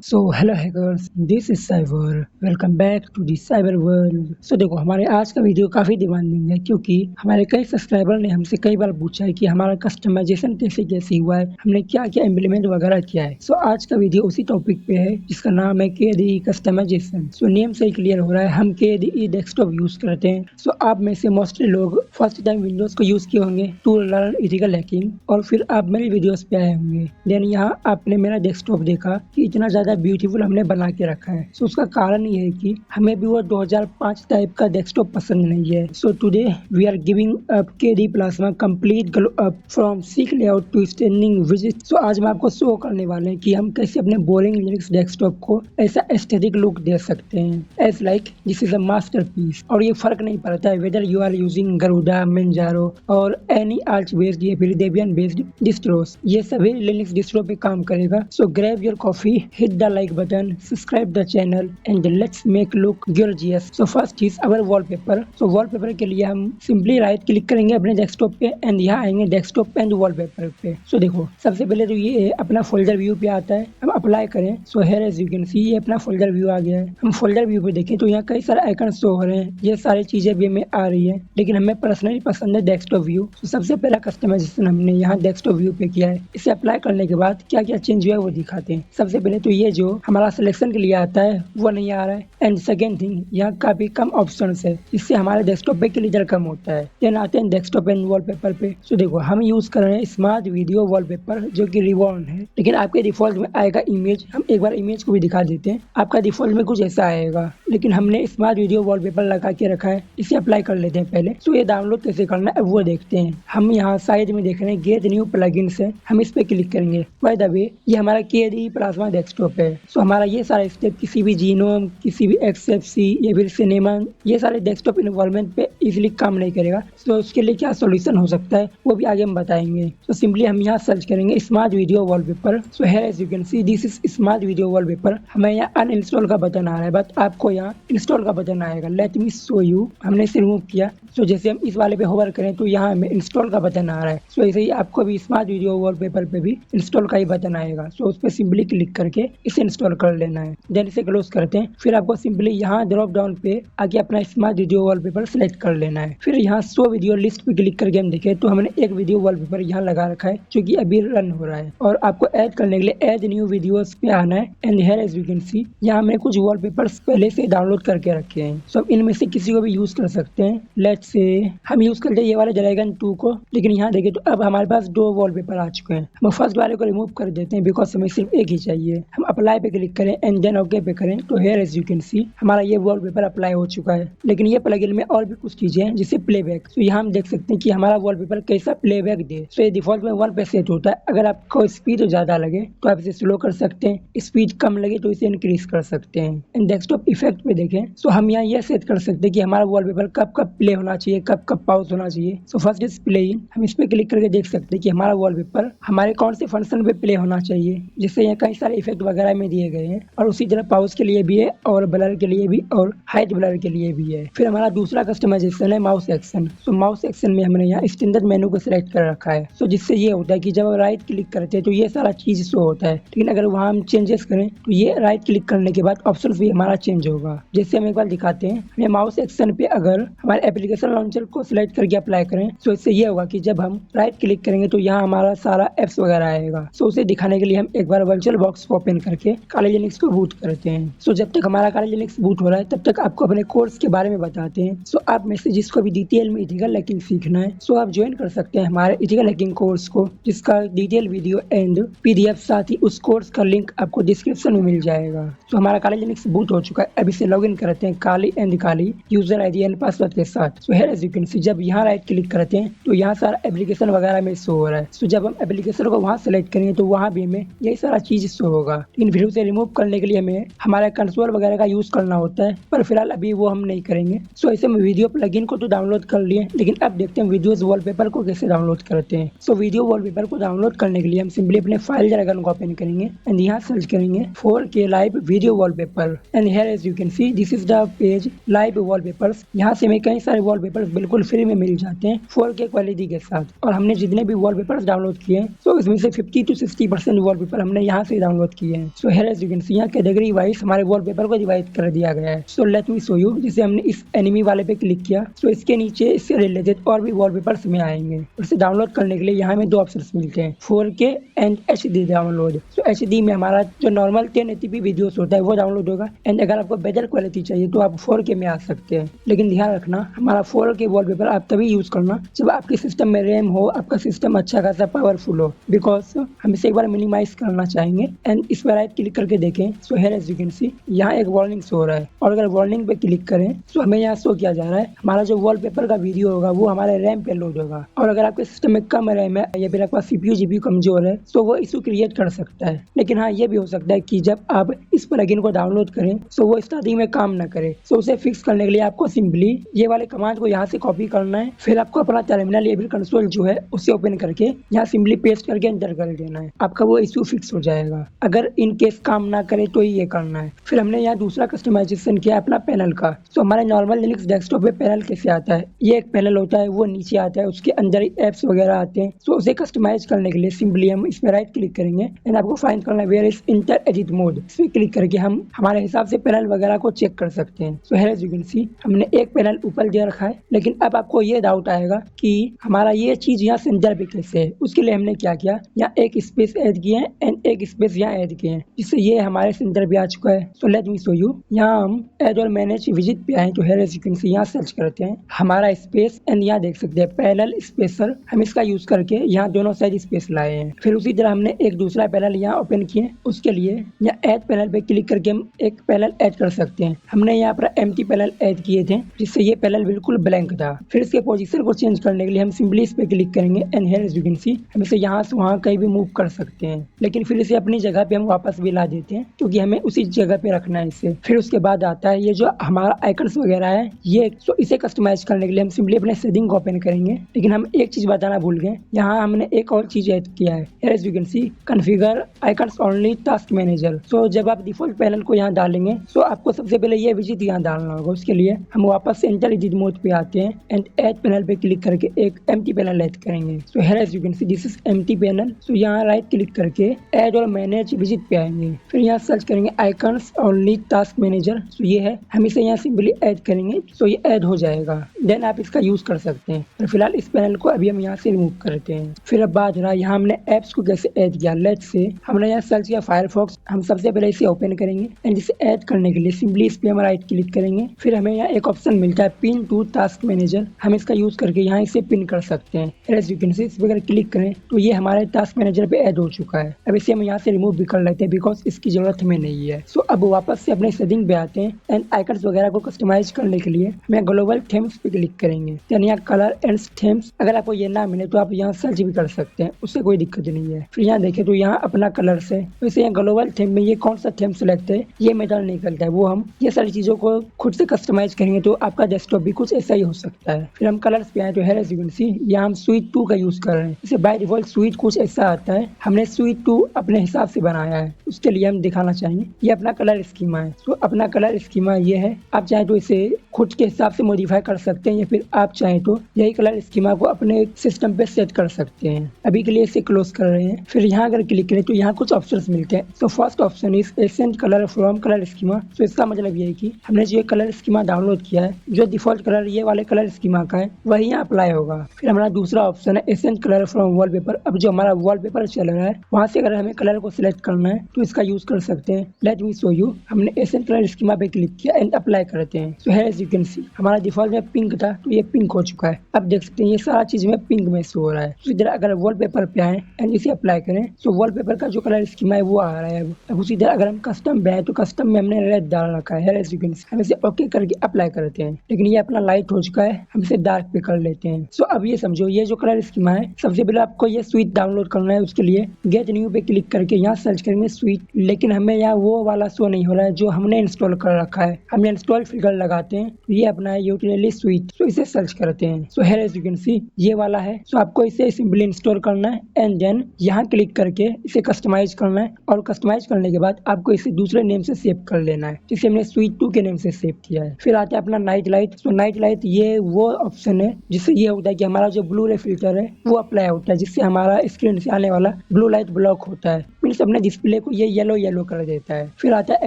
So hello hackers, this is cyber. Welcome back to the cyber world. So देखो, हमारे आज का video काफ़ी डिमांडिंग है क्योंकि हमारे कई सब्सक्राइबर ने हमसे कई बार पूछा है कि हमारा कस्टमाइजेशन कैसे कैसे हुआ है, हमने क्या क्या इम्प्लीमेंट वगैरह किया है। सो आज का वीडियो उसी टॉपिक पे है जिसका नाम है KDE कस्टमाइजेशन। सो नेम से ही क्लियर हो रहा है, हम KDE डेस्कटॉप यूज़ करते हैं। सो आप में से मोस्टली लोग फर्स्ट टाइम विंडोज़ को यूज़ किए होंगे टू लर्न इथिकल हैकिंग, और फिर आप मेरी वीडियोज़ पे आए होंगे। देन यहाँ आपने मेरा डेस्कटॉप देखा कि इतना ज़्यादा ब्यूटीफुल हमने बना के रखा है। सो उसका कारण ये है कि हमें भी वो 2005 टाइप का डेस्कटॉप पसंद नहीं है। So today we are giving up KDE plasma complete glow up from sick layout to stunning विजिट। सो आज मैं आपको शो करने वाले हैं कि हम कैसे अपने बोरिंग लिनक्स डेस्कटॉप को ऐसा एस्थेटिक लुक दे सकते हैं, as like this is a masterpiece. और ये फर्क नहीं पड़ता है whether you are using Garuda, Manjaro और एनी आर्च बेस्ड या फिर डेबियन बेस्ड डिस्ट्रोस, ये सभी लिनक्स डिस्ट्रो पे काम करेगा। सो grab your coffee, hit the like button, subscribe the channel and let's make look gorgeous. So first is our wallpaper. So wallpaper के लिए हम सिंपली राइट क्लिक करेंगे अपने डेस्कटॉप पे एंड यहाँ आएंगे डेस्कटॉप एंड वॉलपेपर पे। सो देखो, सबसे पहले तो ये अपना फोल्डर व्यू पे आता है, हम अप्लाई करें। So here as you can see ये अपना फोल्डर व्यू आ गया है। हम फोल्डर व्यू पे देखें तो यहाँ कई सारे आइकन शो हो रहे हैं, ये सारी चीजें भी हमें आ रही है, लेकिन हमें पर्सनली पसंद है डेस्कटॉप व्यू। तो सबसे पहला कस्टमाइजेशन हमने यहाँ डेस्कटॉप व्यू पे किया है। इसे अप्लाई करने के बाद क्या क्या चेंज हुआ है वो दिखाते हैं। सबसे पहले तो ये जो हमारा सिलेक्शन के लिए आता है वो नहीं आ रहा है, एंड सेकेंड थिंग यहाँ काफी कम ऑप्शन है, इससे हमारे डेस्कटॉप पे क्लिकर कम होता है। देन आते हैं डेस्कटॉप एंड वॉलपेपर पे। सो देखो, हम यूज कर रहे हैं स्मार्ट वीडियो वॉलपेपर जो कि रिवॉर्ड है, लेकिन आपके डिफॉल्ट में आएगा इमेज। हम एक बार इमेज को भी दिखा देते हैं, आपका डिफॉल्ट में कुछ ऐसा आएगा, लेकिन हमने स्मार्ट वीडियो वॉलपेपर लगा के रखा है। इसे अप्लाई कर लेते हैं पहले। सो ये डाउनलोड कैसे करना है वो देखते हैं। हम यहाँ साइड में देख रहे हैं गेट न्यू प्लगइन्स है, हम इस पे क्लिक करेंगे। बाय द वे ये हमारा KDE प्लाज्मा डेस्कटॉप है। सो हमारा ये सारे स्टेप किसी भी जीनोम, किसी भी XFC या फिर सिनेमा, ये सारे डेस्कटॉप इन्वॉल्वमेंट पे इजीली काम नहीं करेगा। सो उसके लिए क्या सॉल्यूशन हो सकता है वो भी आगे हम बताएंगे। सो सिंपली हम यहाँ सर्च करेंगे smart video wallpaper. So here as you can see this is smart video wallpaper. हमें यहाँ अनइंस्टॉल का बटन आ रहा है, बट आपको यहाँ इंस्टॉल का बटन आएगा। Late me show you. हमने इसे रिमूव किया। सो जैसे हम इस वाले पे होवर करें तो यहाँ हमें इंस्टॉल का बटन आ रहा है। सो ऐसे ही आपको भी स्मार्ट वीडियो वॉलपेपर पे भी इंस्टॉल का ही बटन आएगा। सो उस पर सिंपली क्लिक करके इसे इंस्टॉल कर लेना है। देन इसे क्लोज करते हैं। फिर आपको सिंपली यहाँ ड्रॉप डाउन पे आगे अपना स्मार्ट वीडियो वॉलपेपर सेलेक्ट कर लेना है। फिर यहाँ शो वीडियो लिस्ट पे क्लिक करके हम देखें तो हमने एक वीडियो वॉलपेपर यहाँ लगा रखा है जो कि अभी रन हो रहा है, और आपको ऐड करने के लिए ऐड न्यू वीडियोस पे आना है। And here as you can see यहाँ हमने कुछ वॉलपेपर्स पहले से डाउनलोड करके रखे हैं। सो इनमें से किसी को भी यूज कर सकते हैं। लेट्स से हम यूज करते हैं ये वाले ड्रैगन 2 को, लेकिन यहाँ देखें तो अब हमारे पास 2 वॉलपेपर आ चुके हैं। हम फर्स्ट वाले को रिमूव कर देते हैं बिकॉज हमें सिर्फ एक ही चाहिए। हम अप्लाई पे क्लिक करें एंड देन ओके पे करें तो here as you can see हमारा ये वॉलपेपर अप्लाई हो चुका है। लेकिन ये प्लगइन में और भी कुछ चीजें हैं जिससे प्लेबैक। तो यहाँ हम देख सकते हैं कि हमारा वॉलपेपर कैसा प्लेबैक दे। तो ये डिफॉल्ट में 1 पे सेट होता है। अगर आपको स्पीड ज्यादा लगे तो आप इसे स्लो कर सकते हैं, स्पीड कम लगे तो इसे इंक्रीज कर सकते हैं। एंड डेस्कटॉप इफेक्ट पे देखें तो हम यहाँ यह सेट कर सकते हैं कि हमारा वॉलपेपर कब कब प्ले होना चाहिए, कब कब पॉज होना चाहिए। So first is play in. हम इस पे क्लिक करके देख सकते हैं कि हमारा वॉलपेपर हमारे कौन से फंक्शन पे प्ले होना चाहिए, जिससे यहाँ कई सारे इफेक्ट वगैरह में दिए गए हैं, और उसी तरह पाउज के लिए भी है और ब्लर के लिए भी और हाइट ब्लर के लिए भी है। फिर हमारा दूसरा कस्टमाइजेशन है माउस एक्शन। सो माउस एक्शन में हमने यहाँ स्टैंडर्ड मेनू को सिलेक्ट कर रखा है। सो जिससे ये होता है कि जब राइट क्लिक करते हैं तो ये सारा चीज शो होता है, लेकिन अगर वहाँ हम चेंजेस करें तो ये राइट क्लिक करने के बाद ऑप्शन भी हमारा चेंज होगा। जैसे हम एक बार दिखाते हैं, हमें माउस एक्शन पे अगर हमारे एप्लीकेशन लॉन्चर को सिलेक्ट करके अप्लाई करें तो इससे ये होगा कि जब हम राइट क्लिक करेंगे तो यहाँ हमारा सारा एप्स वगैरह आएगा। सो उसे दिखाने के लिए हम एक बार वर्चुअल बॉक्स को ओपन करके काली लिनक्स को बूट करते हैं। सो जब तक हमारा काली लिनक्स बूट हो रहा है तब तक आपको अपने कोर्स के बारे में बताते हैं। सो आप में से जिसको भी डिटेल में इथिकल हैकिंग सीखना है सो आप ज्वाइन कर सकते हैं हमारे इथिकल हैकिंग कोर्स को, जिसका डिटेल वीडियो एंड PDF साथ ही उस कोर्स का लिंक आपको डिस्क्रिप्शन में मिल जाएगा। तो हमारा काली लिनक्स बूट हो चुका है। अब इसे लॉगिन करते हैं काली यूजर ID एंड पासवर्ड के साथ। So here as you can see जब यहाँ राइट क्लिक करते हैं तो यहाँ सारा एप्लीकेशन वगैरह में शो हो रहा है। सो जब हम एप्लीकेशन को वहाँ सेलेक्ट करेंगे तो वहाँ भी हमें यही सारा चीज शो होगा, लेकिन फिर उसे रिमूव करने के लिए हमें हमारा कंसोल वगैरह का यूज करना होता है, पर फिलहाल अभी वो हम नहीं करेंगे। सो ऐसे में वीडियो प्लगइन को तो डाउनलोड कर लिए, लेकिन अब देखते हैं वीडियोस वॉलपेपर को कैसे डाउनलोड करते हैं। सो वीडियो वॉलपेपर को डाउनलोड करने के लिए हम सिंपली अपने फाइल ड्रैगन को ओपन करेंगे एंड यहाँ सर्च करेंगे 4K live video wallpaper. And here as you can see this is the page live wallpapers. यहाँ से हमें कई सारे वॉलपेपर्स बिल्कुल फ्री में मिल जाते हैं 4K क्वालिटी के साथ। और हमने जितने भी वॉलपेपर्स डाउनलोड किए हैं तो इसमें से 50 to 60% वॉलपेपर हमने यहाँ से डाउनलोड किए हैं। So here as you can see यहाँ कैटेगरी वाइज हमारे वॉलपेपर को डिवाइड कर दिया गया है। So let me show you, जैसे हमने इस एनिमी वाले पे क्लिक किया तो इसके नीचे इससे रिलेटेड और भी वॉलपेपर्स में आएंगे। इसे डाउनलोड करने के लिए यहाँ हमें 2 ऑप्शंस मिलते हैं, 4K and HD download. So HD में हमारा जो नॉर्मल 1080p वीडियोस होता है वो डाउनलोड होगा, एंड अगर आपको बेटर क्वालिटी चाहिए तो आप 4K में आ सकते हैं। लेकिन ध्यान रखना हमारा 4K वॉलपेपर आप तभी यूज करना जब आपके सिस्टम में रैम हो, आपका सिस्टम अच्छा खासा पावरफुल हो, बिकॉज हम इसे एक बार मिनिमाइज करना चाहेंगे। एंड इस पर राइट क्लिक करके देखें, so here as you can see यहाँ एक वार्निंग शो हो रहा है, और अगर वार्निंग पे क्लिक करें तो हमें यहाँ शो किया जा रहा है हमारा जो वॉलपेपर का वीडियो होगा वो हमारे रैम पे लोड होगा। और अगर आपके सिस्टम में कम रैम है या फिर आपका CPU GPU कमजोर है तो वो इशू क्रिएट कर सकता है। लेकिन हाँ, ये भी हो सकता है कि जब आप इस प्लगइन को डाउनलोड करें तो वो स्टार्टिंग में काम ना करे। सो उसे फिक्स करने के लिए आपको सिंपली ये वाले कमांड को यहाँ से कॉपी करना है, फिर आपको अपना टर्मिनल या फिर कंसोल जो है उसे ओपन करके यहाँ सिंपली पेस्ट करके एंटर कर देना है, आपका वो इशू फिक्स हो जाएगा। अगर इन केस काम ना करे तो ही ये करना है। फिर हमने यहाँ दूसरा कस्टमाइजेशन किया अपना पैनल का। तो हमारे नॉर्मल लिनक्स डेस्कटॉप पे पैनल कैसे आता है, ये एक पैनल होता है वो नीचे आता है, उसके अंदर ही एप्स वगैरह आते हैं। तो उसे कस्टमाइज करने के लिए सिंपली हम इस पे राइट क्लिक करेंगे एंड आपको फाइंड करना है where is enter edit mode. इस पे क्लिक करके हम हमारे हिसाब से पैनल वगैरह को चेक कर सकते हैं। So here as you can see हमने एक पैनल ऊपर दे रखा है, लेकिन अब आपको ये डाउट आएगा कि हमारा ये चीज यहाँ सेंटर पे कैसे है। उसके लिए हमने क्या किया, यहाँ एक स्पेस ऐड किए हैं एंड एक स्पेस यहाँ ऐड किए हैं, जिससे ये हमारे सेंटर पे आ चुका है। So let me show you, यहाँ हम ऐड और मैनेज विजिट पे आए तो here as you can see यहाँ सर्च करते हैं हमारा स्पेस, एंड यहाँ देख सकते हैं पैनल स्पेसर। हम इसका यूज करके यहाँ दोनों साइड स्पेस लाए हैं। फिर उसी तरह हमने एक दूसरा पैनल यहाँ ओपन किए, उसके लिए यहाँ ऐड पैनल पे क्लिक करके हम एक पैनल ऐड कर सकते हैं। हमने यहाँ पर एम्प्टी पैनल ऐड किए थे जिससे ये पैनल बिल्कुल ब्लैंक था। फिर इसके पोजीशन को चेंज करने के लिए हम सिंपली इस पे क्लिक करेंगे and here as you can see हम इसे यहाँ से वहाँ कहीं भी मूव कर सकते हैं, लेकिन फिर इसे अपनी जगह पे हम वापस भी ला देते हैं क्योंकि हमें उसी जगह पे रखना है इसे। फिर उसके बाद आता है ये जो हमारा आइकन्स वगैरह है, ये तो इसे कस्टमाइज करने के लिए हम सिंपली अपने सेटिंग को ओपन करेंगे। लेकिन हम एक चीज बताना भूल गए, यहाँ हमने एक और चीज ऐड किया है, here as you can see configure icons only task manager. So जब आप डिफॉल्ट पैनल को यहाँ डालेंगे तो आपको सबसे पहले ये विजिट यहाँ डालना होगा। उसके लिए हम वापस एंटर एडिट मोड पे आते हैं एंड ऐड पैनल पे क्लिक करके एक एम्प्टी पैनल ऐड करेंगे। So here as you can see this is empty panel. So यहाँ राइट क्लिक करके ऐड और मैनेज विजिट पे आएंगे, फिर यहाँ सर्च करेंगे icons only task manager. So ये है, हम इसे यहाँ सिंपली ऐड करेंगे तो ये ऐड हो जाएगा, देन आप इसका यूज कर सकते हैं। और फिलहाल इस पैनल को अभी हम यहाँ से रिमूव करते हैं। फिर अब बात रहा यहाँ हमने एप्स को कैसे ऐड किया। लेट्स से हमने यहाँ सर्च किया फायरफॉक्स, हम सबसे पहले इसे ओपन करेंगे एंड इसे ऐड करने के लिए सिंपली इस पे हम राइट क्लिक करेंगे। फिर हमें यहाँ एक ऑप्शन मिलता है पिन टू टास्क मैनेजर, हम इसका यूज करके यहाँ इसे पिन कर सकते हैं। एज यू कैन सी इस पर अगर क्लिक करें तो ये हमारे टास्क मैनेजर पे ऐड हो चुका है। अब इसे हम यहाँ से रिमूव भी कर लेते हैं बिकॉज इसकी जरूरत हमें नहीं है। सो अब वापस से अपने सेटिंग पे आते हैं एंड आइकन्स वगैरह को कस्टमाइज करने के लिए हमें ग्लोबल थीम्स पे क्लिक करेंगे, यानी यहाँ कलर एंड थीम्स। अगर आपको ये ना मिले तो आप यहाँ सर्च भी कर सकते हैं, उससे कोई दिक्कत नहीं है। फिर यहाँ देखें तो यहाँ अपना कलर से वैसे यहाँ ग्लोबल थीम में ये कौन सा थीम सेलेक्ट है ये मेटर निकलता है, वो हम ये सारी चीजों को खुद से कस्टमाइज करेंगे तो आपका डेस्कटॉप भी कुछ ऐसा ही हो सकता है। फिर हम कलर्स पे आए तो एज यू कैन सी यहाँ हम स्वीट 2 का यूज कर रहे हैं। इसे बाय डिफॉल्ट स्वीट कुछ ऐसा आता है, हमने स्वीट 2 अपने हिसाब से बनाया है, उसके लिए हम दिखाना चाहेंगे ये अपना कलर स्कीमा है। तो अपना कलर स्कीमा ये है, आप चाहे तो इसे खुद के हिसाब से मॉडिफाई कर सकते हैं या फिर आप चाहें तो यही कलर स्कीमा को अपने सिस्टम पे सेट कर सकते हैं। अभी के लिए इसे क्लोज कर रहे हैं। फिर यहाँ अगर क्लिक करें तो यहाँ कुछ ऑप्शंस मिलते हैं। तो first option is accent colour from colour schema. तो इसका मतलब ये है कि हमने जो कलर स्कीमा डाउनलोड किया है, जो डिफॉल्ट कलर ये वाले कलर स्कीमा का है वही यहाँ अप्लाई होगा। फिर हमारा दूसरा ऑप्शन है एसेंट कलर फ्रॉम वॉलपेपर। अब जो हमारा वॉलपेपर चल रहा है वहाँ से अगर हमें कलर को सिलेक्ट करना है तो इसका यूज कर सकते हैं। लेट मी शो यू, हमने एसेंट कलर स्कीमा पे क्लिक किया एंड अप्लाई करते हैं। So here as you can see हमारा डिफॉल्ट में पिंक था तो ये पिंक हो चुका है। अब देख सकते हैं ये सारा चीज में पिंक में शो हो रहा है। तो इधर अगर वॉलपेपर पे आए एंड इसे अप्लाई करें तो वॉलपेपर का जो कलर स्कीमा है वो आ रहा है। अब उसी तरह अगर हम कस्टम पे आए तो कस्टम में हमने रेड डाल रखा है। एज यू कैन सी हम इसे ओके करके अप्लाई करते हैं, लेकिन ये अपना लाइट हो चुका है, हम इसे डार्क पे कर लेते हैं। सो अब ये समझो ये जो कलर स्कीमा है, सबसे पहले आपको ये स्वीट डाउनलोड करना है। उसके लिए गेट न्यू पे क्लिक करके यहाँ सर्च करेंगे स्वीट, लेकिन हमें यहाँ वो वाला शो नहीं हो रहा है जो हमने इंस्टॉल कर रखा है। हमने इंस्टॉल फिगर लगाते हैं तो ये अपना है यूटिलिटी स्वीट, तो इसे सर्च करते हैं। So here as you can see ये वाला है। सो आपको इसे सिंपली इंस्टॉल करना है एंड देन यहाँ क्लिक करके इसे कस्टमाइज करना है, और कस्टमाइज करने के बाद आपको इसे दूसरे नेम से सेव कर लेना है, जिसे हमने स्वीट 2 के नेम से सेव किया है। फिर आता है अपना नाइट लाइट। तो नाइट लाइट ये वो ऑप्शन है जिससे ये होता है कि हमारा जो ब्लू रे फिल्टर है वो अप्लाई होता है, जिससे हमारा स्क्रीन से आने वाला ब्लू लाइट ब्लॉक होता है। मीन्स अपने डिस्प्ले को ये येलो कर देता है। फिर आता है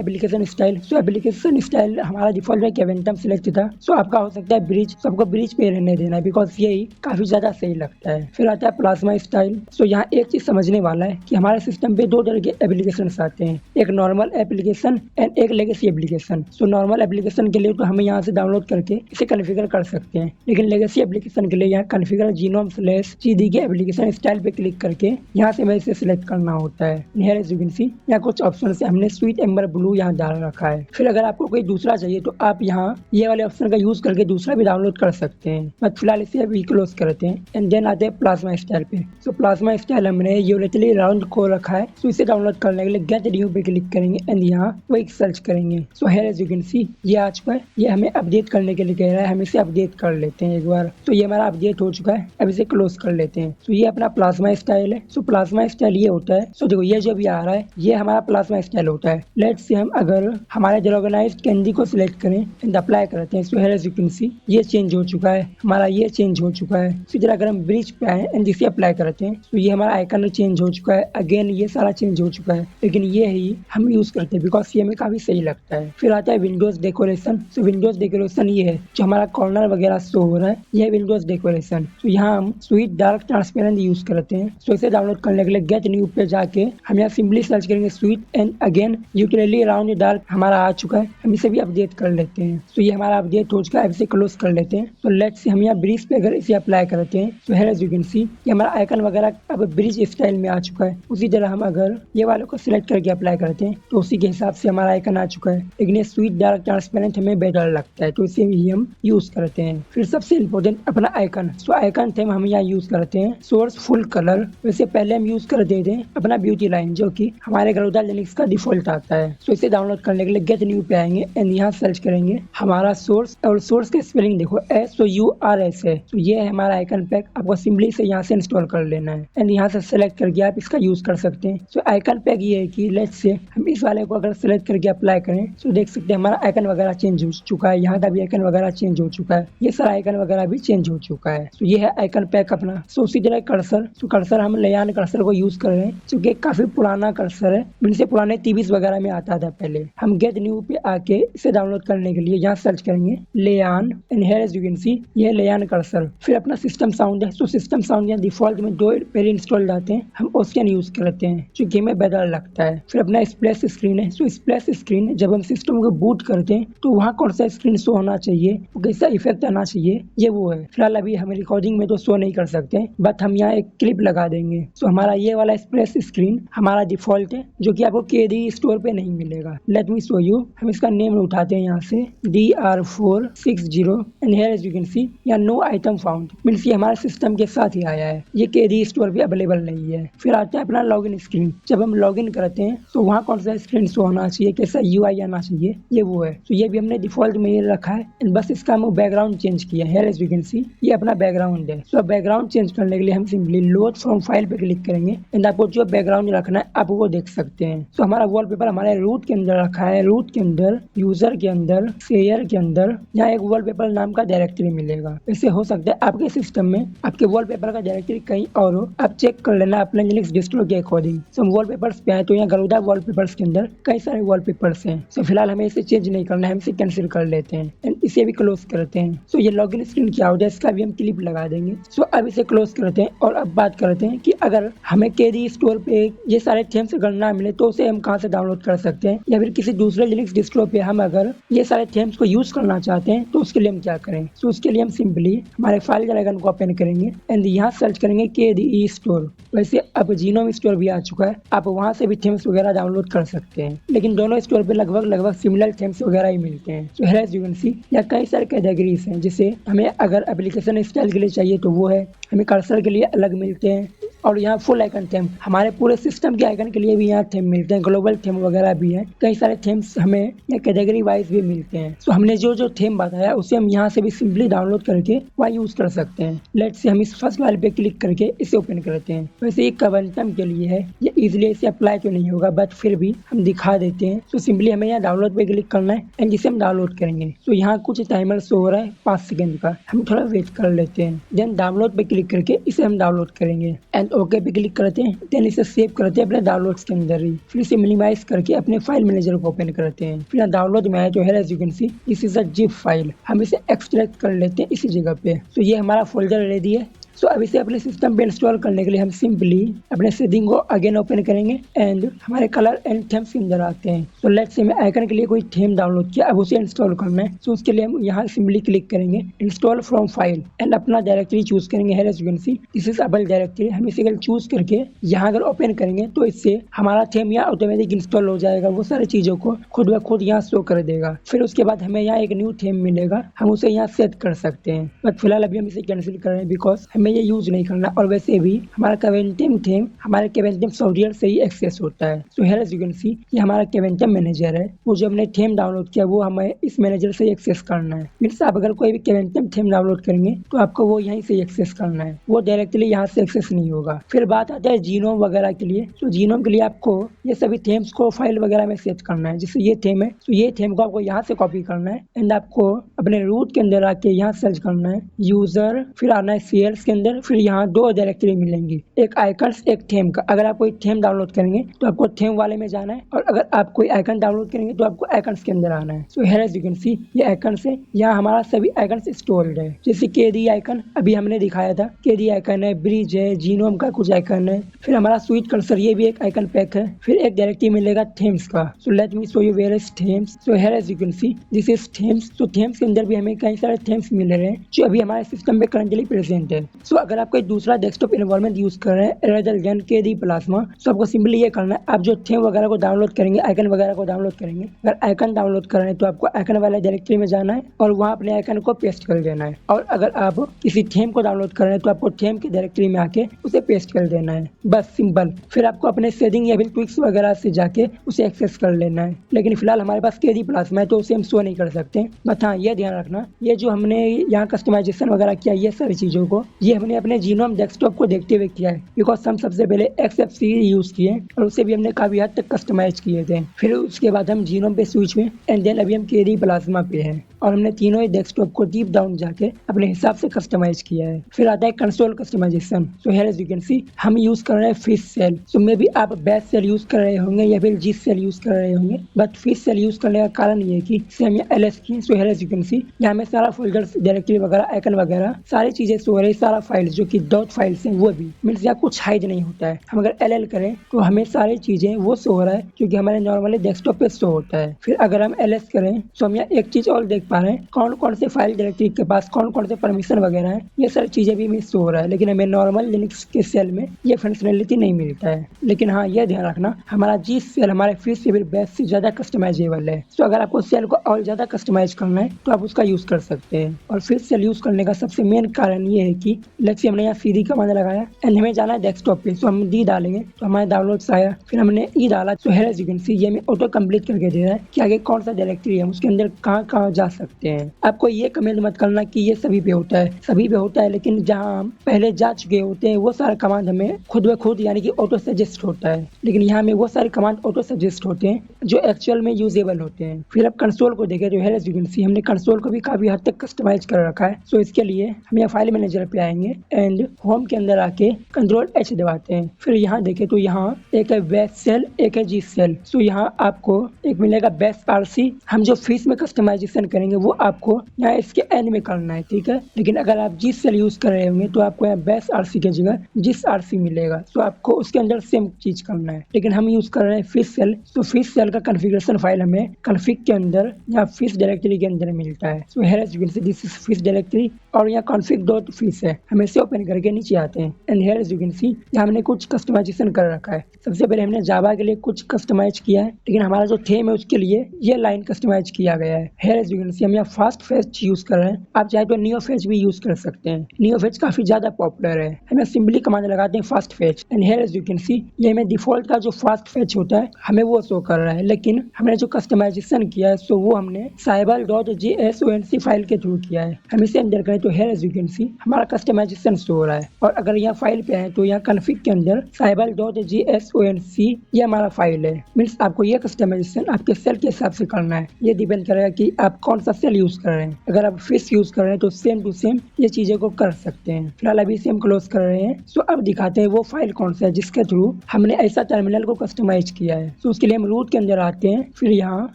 एप्लीकेशन स्टाइल। सो एप्लीकेशन स्टाइल हमारा डिफॉल्ट में केवेंटम सिलेक्ट था। सो आपका हो सकता है ब्रिज, तो आपको ब्रिज पे रहने देना है बिकॉज यही काफी ज्यादा सही लगता है। फिर आता है प्लाज्मा स्टाइल। सो यहाँ एक चीज समझने वाला है कि हमारे सिस्टम पे दो तरह के एप्लीकेशन आते हैं, एक नॉर्मल एप्लीकेशन एंड एक legacy application. So normal application के लिए तो हमें यहाँ से डाउनलोड करके इसे कॉन्फ़िगर कर सकते हैं, लेकिन लेगेसी एप्लीकेशन के लिए यहाँ कॉन्फ़िगर GNOME/CD के एप्लीकेशन स्टाइल पे क्लिक करके यहाँ से हमें इसे सिलेक्ट करना होता है। Here as you can see यहाँ कुछ ऑप्शन से हमने स्वीट एम्बर ब्लू यहाँ डाल रखा है। फिर अगर आपको कोई दूसरा चाहिए तो आप यहाँ ये वाले ऑप्शन का यूज करके दूसरा भी डाउनलोड कर सकते हैं, बट फिलहाल इसे अभी क्लोज करते हैं एंड देन आते हैं प्लाज्मा स्टाइल पे। सो प्लाज्मा स्टाइल हमने यूनिटली राउंड को रखा है। सो इसे डाउनलोड करने के लिए गेट न्यू पे क्लिक करेंगे एंड यहाँ क्विक सर्च करेंगे। So here as you can see ये आ चुका है। ये हमें अपडेट करने के लिए कह रहा है, हम इसे अपडेट कर लेते हैं एक बार। तो ये हमारा अपडेट हो चुका है, अब इसे क्लोज कर लेते हैं। सो ये अपना प्लाज्मा स्टाइल है। सो प्लाज्मा स्टाइल ये होता है। सो देखो ये जो भी आ रहा है ये हमारा प्लाज्मा स्टाइल होता है। लेट्स से हम अगर हमारे डिसऑर्गेनाइज्ड कैंडी को सिलेक्ट करें एंड अप्लाई करते हैं। So here as you can see ये चेंज हो चुका है, हमारा ये चेंज हो चुका है। फिर अगर हम ब्रिज पे आए एंड इसे अप्लाई करते हैं तो ये हमारा आइकन चेंज हो चुका है। अगेन ये सारा चेंज हो चुका है, लेकिन ये ही हम यूज करते हैं बिकॉज ये हमें काफी सही लगता है। फिर आता है विंडोज डेकोरेशन। सो विंडोज डेकोरेशन ये है जो हमारा कॉर्नर वगैरह शो हो रहा है, ये विंडोज डेकोरेशन। तो यहाँ हम स्वीट डार्क ट्रांसपेरेंट यूज करते हैं। सो इसे डाउनलोड करने के लिए गेट न्यू पे जाके हम यहाँ सिंपली सर्च करेंगे sweet and again utility round dark हमारा आ चुका है, हम इसे भी अपडेट कर लेते हैं। तो ये हमारा अपडेट हो चुका है, इसे क्लोज कर लेते हैं। तो लेट्स से हम यहाँ ब्रिज पे अगर इसे अप्लाई करते हैं तो here as you can see ये हमारा आइकन वगैरह अब ब्रिज स्टाइल में आ चुका है। उसी तरह हम अगर ये वाले को सिलेक्ट करके अप्लाई करते हैं तो उसी के हिसाब से हमारा आइकन आ चुका है, लेकिन ये स्वीट डार्क ट्रांसपेरेंट हमें बेटर लगता है तो इसे भी हम यूज करते हैं। फिर सबसे इम्पोर्टेंट अपना आइकन। सो आइकन थीम हम यहाँ यूज करते हैं सोर्स फुल कलर। वैसे पहले हम यूज करते थे अपना ब्यूटी लाइन जो कि हमारे गरुड़ा लिनक्स का डिफॉल्ट आता है। सो इसे डाउनलोड करने के लिए गेट न्यू पे आएंगे एंड यहाँ सर्च करेंगे हमारा सोर्स, और सोर्स का स्पेलिंग देखो SOURS है। तो ये है हमारा आइकन पैक, आपको सिंपली से यहाँ से इंस्टॉल कर लेना है एंड यहाँ से सेलेक्ट करके आप इसका यूज कर सकते हैं। सो आइकन पैक ये है कि लेट्स से हम इस वाले को अगर सेलेक्ट करके अप्लाई करें तो देख सकते हैं हमारा आइकन वगैरह चेंज हो चुका है, यहाँ का भी आइकन वगैरह चेंज हो चुका है, ये सारा आइकन वगैरह भी चेंज हो चुका है। तो ये है आइकन पैक अपना। सो उसी तरह कर्सर। तो कर्सर हम लेयान कर्सर को यूज कर रहे हैं क्योंकि काफी पुराना कर्सर है, इनसे पुराने टीवीज वगैरह में आता था पहले। हम गेट न्यू पे आके इसे डाउनलोड करने के लिए यहाँ सर्च करेंगे Layan and here as you can see ये लेयान कर्सर। फिर अपना सिस्टम साउंड है। तो सिस्टम साउंड यहाँ डिफॉल्ट में दो पहले इंस्टॉल आते हैं, हम ओशियन यूज करते हैं जो गेम में बेटर लगता है। फिर अपना स्प्लैश स्क्रीन है। तो स्प्लैश स्क्रीन जब हम सिस्टम को बूट करते हैं तो वहाँ कौन सा स्क्रीन शो होना चाहिए, कैसा इफेक्ट आना चाहिए, ये वो है। फिलहाल अभी हम रिकॉर्डिंग में तो शो नहीं कर सकते, बट हम यहाँ एक क्लिप लगा देंगे। तो हमारा ये वाला स्प्लैश स्क्रीन हमारा डिफॉल्ट है जो कि आपको KD स्टोर पे नहीं मिलेगा। Let me show you. हम इसका नेम उठाते हैं यहाँ से DR460 and here as you can see यहाँ नो आइटम फाउंड, मींस ये हमारे सिस्टम के साथ ही आया है, ये KD स्टोर पे अवेलेबल नहीं है। फिर आता है अपना लॉगिन स्क्रीन। जब हम लॉगिन करते हैं तो वहाँ कौन सा स्क्रीन शो होना चाहिए, कैसा UI आना चाहिए, ये वो है। तो ये भी हमने डिफॉल्ट में ये रखा है एंड बस इसका हम बैकग्राउंड चेंज किया है। Here as you can see ये अपना बैकग्राउंड है। तो बैकग्राउंड चेंज करने के लिए हम सिंपली लोड फ्रॉम फाइल पे क्लिक करेंगे एंड आपको जो बैकग्राउंड रखना है आप वो देख सकते हैं। तो हमारा वॉलपेपर हमारे रूट के अंदर रखा है, रूट के अंदर, यूजर के अंदर, शेयर के अंदर, यहाँ एक वॉलपेपर नाम का डायरेक्टरी मिलेगा। इससे हो सकता है आपके सिस्टम में आपके वॉलपेपर का डायरेक्टरी कहीं और हो, आप चेक कर लेना अपने लिनक्स डिस्ट्रो के अकॉर्डिंग। सो हम वॉलपेपर्स पे आए तो यहाँ गरुड़ा वॉलपेपर्स के अंदर कई सारे वॉलपेपर्स हैं। सो फिलहाल हमें इसे चेंज नहीं करना है, हम इसे कैंसिल कर लेते हैं एंड इसे भी क्लोज करते हैं। सो ये लॉगिन स्क्रीन क्या हो जाए इसका भी हम क्लिप लगा देंगे। सो अब इसे क्लोज करते हैं और अब बात करते हैं कि अगर हमें KD स्टोर पे ये सारे थीम्स अगर ना मिले तो उसे हम कहाँ से डाउनलोड कर सकते हैं, या फिर किसी दूसरे लिनक्स डिस्ट्रो पे हम अगर ये सारे थीम्स को यूज करना चाहते हैं तो उसके लिए हम क्या करें। तो उसके लिए हम सिंपली हमारे फाइल आइकन को ओपन करेंगे एंड यहाँ सर्च करेंगे KDE स्टोर। वैसे अब जीनोम स्टोर भी आ चुका है, आप वहाँ से भी थीम्स वगैरह डाउनलोड कर सकते हैं, लेकिन दोनों स्टोर पे लगभग सिमिलर थीम्स वगैरह ही मिलते हैं। तो here as you can see यहाँ कई सारे कैटेगरीज हैं, जिसे हमें अगर एप्लीकेशन स्टाइल के लिए चाहिए तो वो है, हमें कर्सर के लिए अलग मिलते हैं, और यहाँ फुल आइकन थीम हमारे पूरे सिस्टम के आइकन के लिए भी यहाँ थीम मिलते हैं, ग्लोबल थीम वगैरह भी है, कई सारे थीम्स हमें यहाँ कैटेगरी वाइज भी मिलते हैं। तो हमने जो थीम बताया उसे हम यहाँ से भी सिंपली डाउनलोड करके वहाँ यूज कर सकते हैं। लेट्स से हम इस फर्स्ट वाले पे क्लिक करके इसे ओपन करते हैं। वैसे ये कवेंटम के लिए है, ये इजिली इसे अप्लाई तो नहीं होगा, बट फिर भी हम दिखा देते हैं। तो सिंपली हमें यहाँ डाउनलोड पे क्लिक करना है एंड जिसे हम डाउनलोड करेंगे। तो यहाँ कुछ टाइमर शो हो रहा है 5 सेकंड का, हम थोड़ा वेट कर लेते हैं, देन डाउनलोड पे क्लिक करके इसे हम डाउनलोड करेंगे एंड ओके पे क्लिक करते हैं, देन इसे सेव करते हैं अपने डाउनलोड्स के अंदर ही। फिर इसे मिनिमाइज करके अपने फाइल मैनेजर को ओपन करते हैं। फिर डाउनलोड में आया जो है, as you can see this is a zip file. हम इसे एक्सट्रैक्ट कर लेते हैं इसी जगह पे। तो ये हमारा फोल्डर रेडी है। सो अब इसे अपने सिस्टम पे इंस्टॉल करने के लिए हम सिंपली अपने सेटिंग को अगेन ओपन करेंगे एंड हमारे कलर एंड थीम्स के अंदर आते हैं। तो लेट्स से मैं आइकन के लिए कोई थीम डाउनलोड किया, अब उसे इंस्टॉल करना है। तो उसके लिए हम यहाँ सिंपली क्लिक करेंगे इंस्टॉल फ्रॉम फाइल एंड अपना डायरेक्टरी चूज करेंगे। As you can see this is able directory. हम इसे अगर चूज करके यहाँ अगर ओपन करेंगे तो इससे हमारा थीम यहाँ ऑटोमेटिक इंस्टॉल हो जाएगा। वो सारी चीजों को खुद ब खुद यहाँ शो कर देगा। फिर उसके बाद हमें यहाँ एक न्यू थीम मिलेगा, हम उसे यहाँ सेट कर सकते हैं। बट फिलहाल अभी हम इसे कैंसिल कर रहे हैं बिकॉज हमें ये यूज नहीं करना। और वैसे भी हमारा केवेंटिम थीम हमारे केवेंटिम सॉफ्टवेयर से ही एक्सेस होता है। So here as you can see ये हमारा केवेंटिम मैनेजर है। वो जो हमने थीम डाउनलोड किया वो हमें इस मैनेजर से एक्सेस करना है। मीन्स आप अगर कोई भी केवेंटिम थीम डाउनलोड करेंगे तो आपको वो यहीं से एक्सेस करना है, वो डायरेक्टली यहाँ से एक्सेस नहीं होगा। फिर बात आता है जीनोम वगैरह के लिए। तो जीनोम के लिए आपको ये सभी थीम्स को फाइल वगैरह में सेट करना है। जैसे ये थीम है तो ये थीम को आपको यहाँ से कॉपी करना है एंड आपको अपने रूट के अंदर आके यहाँ सर्च करना है यूजर, फिर आना है सीएल्स के अंदर। फिर यहाँ दो डायरेक्टरी मिलेंगी, एक आइकन्स एक थीम का। अगर आप कोई थीम डाउनलोड करेंगे तो आपको थीम वाले में जाना है और अगर आप कोई आइकन डाउनलोड करेंगे तो आपको आइकन्स के अंदर आना है। So here as you can see ये आइकन्स है, यहाँ हमारा सभी आइकन्स स्टोर्ड है। जैसे केडी आइकन अभी हमने दिखाया था, केडी आइकन है, ब्रिज है, जीनोम का कुछ आइकन है। फिर हमारा स्वीट कर्सर ये भी एक आइकन पैक है। फिर एक डायरेक्टरी मिलेगा थीम्स का। सो let me show you where is themes. So here as you can see this is themes. तो थीम्स के अंदर भी हमें कई सारे थीम्स मिल रहे हैं जो अभी हमारे सिस्टम पे करंटली प्रेजेंट है। सो अगर आप कोई दूसरा डेस्कटॉप एनवायरनमेंट यूज कर रहे हैं रेदर देन केडी प्लाज्मा, तो आपको सिंपली ये करना है, आप जो थीम वगैरह को डाउनलोड करेंगे, आइकन वगैरह को डाउनलोड करेंगे, अगर आइकन डाउनलोड कर रहे हैं तो आपको आइकन वाले डायरेक्टरी में जाना है और वहाँ अपने आइकन को पेस्ट कर देना है। और अगर आप किसी थीम को डाउनलोड कर रहे हैं तो आपको थीम की डायरेक्टरी में आके उसे पेस्ट कर देना है, बस सिंपल। फिर आपको अपने सेटिंग या फिर ट्विक्स वगैरह से जाके उसे एक्सेस कर लेना है। लेकिन फिलहाल हमारे पास केडी प्लाज्मा है तो उसे हम शो नहीं कर सकते। बट हाँ, ये ध्यान रखना, ये जो हमने यहाँ कस्टमाइजेशन वगैरह किया, ये सारी चीजों को ये हमने अपने जीनोम डेस्कटॉप को देखते हुए किया है बिकॉज हम सबसे पहले XFCE यूज किए और उसे भी हमने काफी हद तक कस्टमाइज किए थे। फिर उसके बाद हम जीनोम पे स्विच हुए एंड देन अभी हम केडी प्लाज्मा पे हैं और हमने तीनों ही डेस्कटॉप को डीप डाउन जाके अपने हिसाब से कस्टमाइज किया है। फिर आता है console customisation. So here as you can see हम यूज कर रहे हैं फिश सेल। सो मे बी आप बेस सेल यूज कर रहे होंगे या फिर जीस सेल यूज कर रहे होंगे, बट फिश सेल यूज करने का कारण ये है कि सेम या LS की। So here as you can see यहाँ में सारा फोल्डर्स, डायरेक्टरी वगैरह, आइकन वगैरह सारी चीजें शो हो रही है, सारा फाइल्स जो कि डॉट फाइल्स हैं वो भी। मीन्स यहाँ कुछ हाइड नहीं होता है। हम अगर LL करें तो हमें सारी चीजें वो शो हो रहा है क्योंकि हमारे नॉर्मली डेस्कटॉप पे शो होता है। फिर अगर हम LS करें तो हम यहाँ एक चीज और देख पा रहे हैं, कौन कौन से फाइल डायरेक्टरी के पास कौन कौन से परमिशन वगैरह है, ये सारी चीजें भी मिस हो रहा है। लेकिन हमें नॉर्मल लिनक्स के सेल में ये फंक्शनलिटी नहीं मिलता है। लेकिन हाँ, ये ध्यान रखना, हमारा जी सेल हमारे फिश से फिर बेस से ज्यादा कस्टमाइजेबल है। तो अगर आपको सेल को और ज्यादा कस्टमाइज करना है तो आप उसका यूज कर सकते हैं। और फिर सेल यूज करने का सबसे मेन कारण ये है कि लेट्स से हमने यहाँ CD कमांड लगाया एंड हमें जाना है डेस्कटॉप पे। तो हम D डालेंगे तो हमारे डाउनलोड्स आया, फिर हमने E डाला तो here as you can see ये हमें ऑटो कंप्लीट करके दे रहा है कि आगे कौन सा डायरेक्टरी है, उसके अंदर कहाँ कहाँ जा सकते हैं। आपको ये कमेंट मत करना कि ये सभी पे होता है, सभी पे होता है, लेकिन जहाँ हम पहले जा चुके होते हैं वो सारा कमांड हमें खुद ब खुद यानी कि ऑटो सजेस्ट होता है। लेकिन यहाँ में वो सारे कमांड ऑटो सजेस्ट होते हैं जो एक्चुअल में यूजेबल होते हैं। फिर अब कंसोल को देखें तो here as you can see हमने कंसोल को भी काफी हद तक कस्टमाइज कर रखा है। सो इसके लिए हम यहाँ फाइल मैनेजर पे आएंगे एंड होम के अंदर आके Ctrl+H दबाते हैं। फिर यहाँ देखें तो यहाँ एक है बेस सेल, एक है जी सेल। सो यहाँ आपको एक मिलेगा बेस RC। हम जो फिश में कस्टमाइजेशन करेंगे वो आपको यहाँ इसके एंड में करना है, ठीक है। लेकिन अगर आप जिस सेल यूज कर रहे होंगे तो आपको यहाँ बेस RC की जगह जिस RC मिलेगा। तो आपको उसके अंदर सेम चीज करना है। लेकिन हम यूज कर रहे हैं फिश सेल, तो फिश सेल का कॉन्फ़िगरेशन फाइल हमें कॉन्फ़िग के अंदर या फिश डायरेक्टरी के अंदर मिलता है। So here as you can see this is fish directory और यहाँ config.fish है। हम इसे ओपन करके नीचे आते हैं and here as you can see यहाँ हमने कुछ कस्टमाइजेशन कर रखा है। सबसे पहले हमने जावा के लिए कुछ कस्टमाइज किया है, लेकिन हमारा जो थीम है उसके लिए ये लाइन कस्टमाइज किया गया है। Here as you can see हम यहाँ फास्ट फेच यूज कर रहे हैं, आप चाहे तो नियो फेच भी यूज कर सकते हैं। नियो फेच काफी ज्यादा पॉपुलर है। हमें सिंपली कमांड लगाते हैं fast fetch and here as you can see ये हमें डिफॉल्ट का जो फास्ट फेच होता है हमें वो शो कर रहा है। लेकिन हमने जो कस्टमाइजेशन किया है सो वो हमने साइबल.jsonc फाइल के थ्रू किया है। हम इसे अंदर करें तो here as you can see हमारा कस्टमाइजेशन शो हो रहा है। और अगर यहाँ फाइल पे है तो यहाँ कॉन्फ़िग के अंदर cyber.jsonc ये हमारा फाइल है। मीन्स आपको ये कस्टमाइजेशन आपके सेल के हिसाब से करना है। ये डिपेंड करेगा कि आप कौन सा सेल यूज कर रहे हैं। अगर आप फिश यूज कर रहे हैं तो सेम टू सेम ये चीजें को कर सकते हैं। फिलहाल अभी से हम क्लोज कर रहे हैं। सो अब दिखाते हैं वो फाइल कौन सा है जिसके थ्रू हमने ऐसा टर्मिनल को कस्टमाइज किया है। सो उसके लिए हम रूट के अंदर आते हैं, फिर यहाँ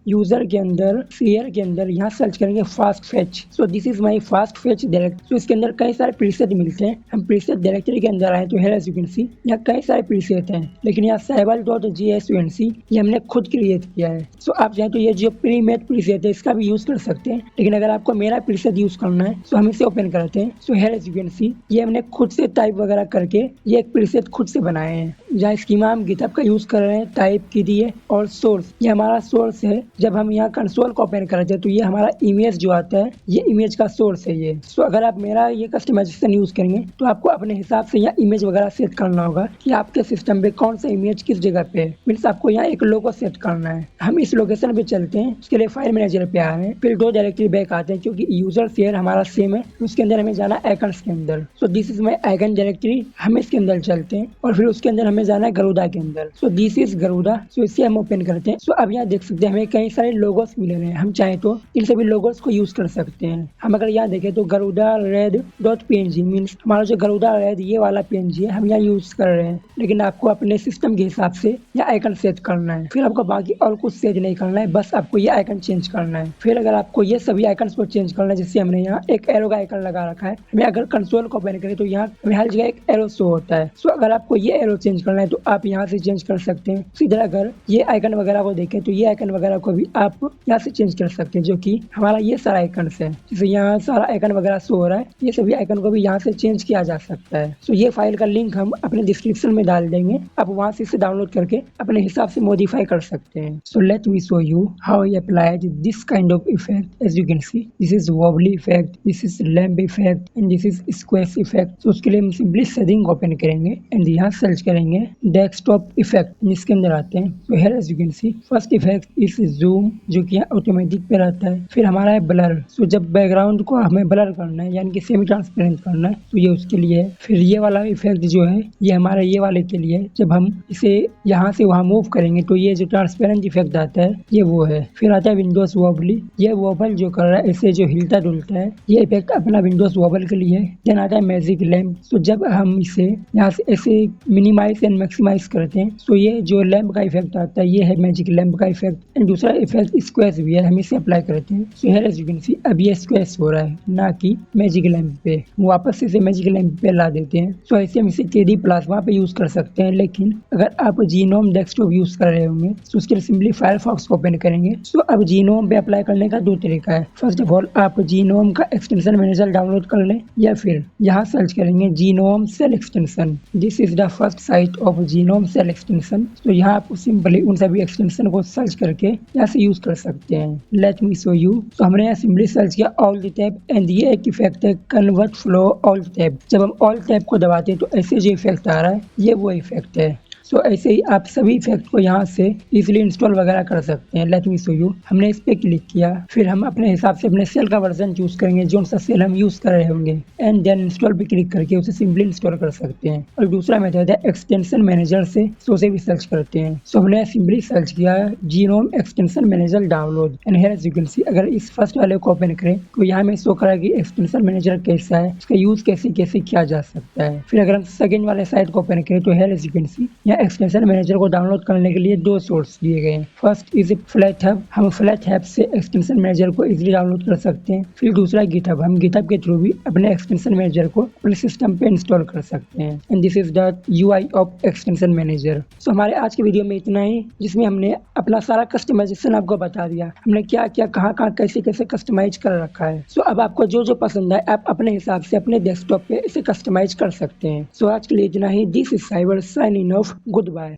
यूजर के अंदर शेयर के अंदर यहाँ सर्च करेंगे fast fetch. So this is my fast fetch direct. So इसके अंदर कई सारे प्रीसेट मिलते हैं। हम प्रीसेट डायरेक्टरी के अंदर आए तो here as you can see यहाँ कई सारे प्रीसेट हैं, लेकिन यहाँ cyber.jsonc ये हमने खुद क्रिएट किया है। सो आप चाहें तो ये जो प्री मेड प्रीसेट है इसका भी यूज कर सकते हैं, लेकिन अगर आपको मेरा प्रीसेट यूज करना है तो हम इसे ओपन करते हैं। सो here as you can see ये हमने खुद से टाइप वगैरह करके ये एक प्रीसेट खुद से बनाए हैं। जहाँ स्कीमा हम गिटहब का यूज कर रहे हैं टाइप के लिए, और सोर्स ये हमारा सोर्स है। जब हम यहाँ कंसोल को ओपन करते हैं तो ये हमारा इमेज जो आता है ये इमेज का सोर्स है ये। सो अगर आप मेरा ये कस्टमाइजेशन यूज करेंगे तो आपको अपने हिसाब से यहाँ इमेज वगैरह सेट करना होगा कि आपके सिस्टम पे कौन सा इमेज किस जगह पे है। मीन्स आपको यहाँ एक लोगो सेट करना है। हम इस लोकेशन पे चलते हैं, उसके लिए फाइल मैनेजर पे आ रहे हैं, फिर दो डायरेक्टरी बैक आते हैं क्योंकि यूजर शेयर हमारा सेम है। उसके अंदर हमें जाना आइकन्स के अंदर। So this is my icon directory. हम इसके अंदर चलते हैं और फिर उसके अंदर हमें जाना है गरुड़ा के अंदर। So this is Garuda. So इसे हम ओपन करते हैं। सो अब यहाँ देख सकते हैं हमें कई सारे लोगोस मिले हैं। हम चाहे तो इन सभी लोगोस को यूज कर सकते हैं। हम अगर यहाँ देखें तो Garuda red dot png means हमारा जो गरुड़ा रेड ये वाला png है हम यहाँ यूज कर रहे हैं, लेकिन आपको अपने सिस्टम के हिसाब से यह आइकन सेट करना है। फिर आपको बाकी और कुछ सेट नहीं करना है, बस आपको ये आइकन चेंज करना है। फिर अगर आपको ये सभी आइकन को चेंज करना है, जैसे हमने यहाँ एक एरो का आइकन लगा रखा है, हमें अगर कंसोल को ओपन करें तो यहाँ हमें हर जगह एक एरो शो होता है। सो अगर आपको ये एरो चेंज करना है तो आप यहाँ से चेंज कर सकते हैं। सीधे अगर ये आइकन वगैरह को देखें तो ये आइकन वगैरह को भी आप यहाँ से चेंज कर सकते हैं, जो कि हमारा ये सारा आइकन है। जैसे यहाँ सारा आइकन वगैरह शो हो रहा है, ये सभी आइकन को भी यहाँ से चेंज किया जा सकता है। सो ये फाइल का लिंक हम अपने डिस्क्रिप्शन में डाल देंगे, आप वहाँ से इसे डाउनलोड करके अपने हिसाब से मॉडिफाई कर सकते हैं। So let me show you how I applied this kind of effect. As you can see this is wobbly effect, this is lamp effect and this is square effect. So उसके लिए हम simply setting open करेंगे and यहाँ search करेंगे desktop effect, जिसके अंदर आते हैं। तो here as you can see first effect is zoom, जो कि यहाँ ऑटोमेटिक पे रहता है। फिर हमारा है ब्लर। सो जब बैकग्राउंड को हमें ब्लर करना है यानी कि सेमी ट्रांसपेरेंट करना है तो ये उसके लिए है। फिर ये वाला इफेक्ट जो है ये हमारे ये वाले के लिए है। जब हम इसे यहाँ से वहाँ मूव करेंगे तो ये जो ट्रांसपेरेंट इफेक्ट आता है ये वो है। फिर आता है विंडोज वॉबली, ये वॉबल जो कर रहा है ऐसे जो हिलता डुलता है, ये इफेक्ट अपना विंडोज वॉबल के लिए है। देन आता है मैजिक लैम्प। सो जब हम इसे यहाँ से ऐसे मिनिमाइज एंड मैक्सिमाइज करते हैं तो ये जो लैम्प का इफेक्ट आता है ये है मैजिक लैम्प का इफेक्ट। एंड दूसरा इफेक्ट स्क्वेयर भी है, हम इसे अप्लाई करते हैं। सो here as you can see अब ये स्क्वेयर हो रहा है ना कि मैजिक लैम्प पे। वापस से इसे मैजिक लैम्प पे ला देते हैं। सो ऐसे हम इसे KD प्लाज्मा पे यूज कर सकते हैं, लेकिन अगर आप जीनोम डेस्कटॉप यूज कर रहे होंगे तो उसके लिए सिंपली फायरफॉक्स को ओपन करेंगे। सो अब जीनोम पे अप्लाई करने का दो तरीका है। फर्स्ट ऑफ ऑल आप जीनोम का एक्सटेंशन मैनेजर डाउनलोड कर लें, या फिर यहाँ सर्च करेंगे GNOME shell extension. This is the first site of GNOME shell extension. तो यहाँ आप सिंपली उन सभी एक्सटेंशन को सर्च करके यहाँ से यूज कर सकते हैं। Let me show you. तो हमने यहाँ सिंपली सर्च किया ऑल टैब एंड ये एक इफेक्ट है कन्वर्ट फ्लो ऑल टैब। जब हम ऑल टैब को दबाते हैं तो ऐसे जो इफेक्ट आ रहा है ये वो इफेक्ट है। सो ऐसे ही आप सभी इफेक्ट को यहाँ से इजीली इंस्टॉल वगैरह कर सकते हैं। Let me show you. हमने इस पे क्लिक किया, फिर हम अपने हिसाब से अपने सेल का वर्जन चूज करेंगे जो सा सेल हम यूज कर रहे होंगे, एंड देन इंस्टॉल पे क्लिक करके उसे सिंपली इंस्टॉल कर सकते हैं। और दूसरा मेथड है एक्सटेंशन मैनेजर से, सो से भी सर्च करते हैं। सो हमने सिंपली सर्च किया GNOME extension manager download and here as you can see अगर इस फर्स्ट वाले को ओपन करें तो यहाँ में शो करा कि एक्सटेंशन मैनेजर कैसा है, उसका यूज कैसे कैसे किया जा सकता है। फिर अगर हम सेकेंड वाले साइट को ओपन करें तो here as you can see extension manager को डाउनलोड करने के लिए दो सोर्स दिए गए हैं। फर्स्ट इज फ्लैट हब, हम फ्लैट हब से एक्सटेंशन मैनेजर को इजीली डाउनलोड कर सकते हैं। फिर दूसरा गिटहब, हम गिटहब के थ्रू भी अपने एक्सटेंशन मैनेजर को अपने सिस्टम पे इंस्टॉल कर सकते हैं। And this is the UI of extension manager. So हमारे आज के वीडियो में इतना ही, जिसमें हमने अपना सारा कस्टमाइजेशन आपको बता दिया, हमने क्या क्या कहाँ कहाँ कैसे कैसे कस्टमाइज कर रखा है। सो अब आपको जो जो पसंद है आप अपने हिसाब से अपने डेस्कटॉप पे इसे कस्टमाइज कर सकते हैं। सो आज के लिए इतना ही। This is cyber signing off, good bye.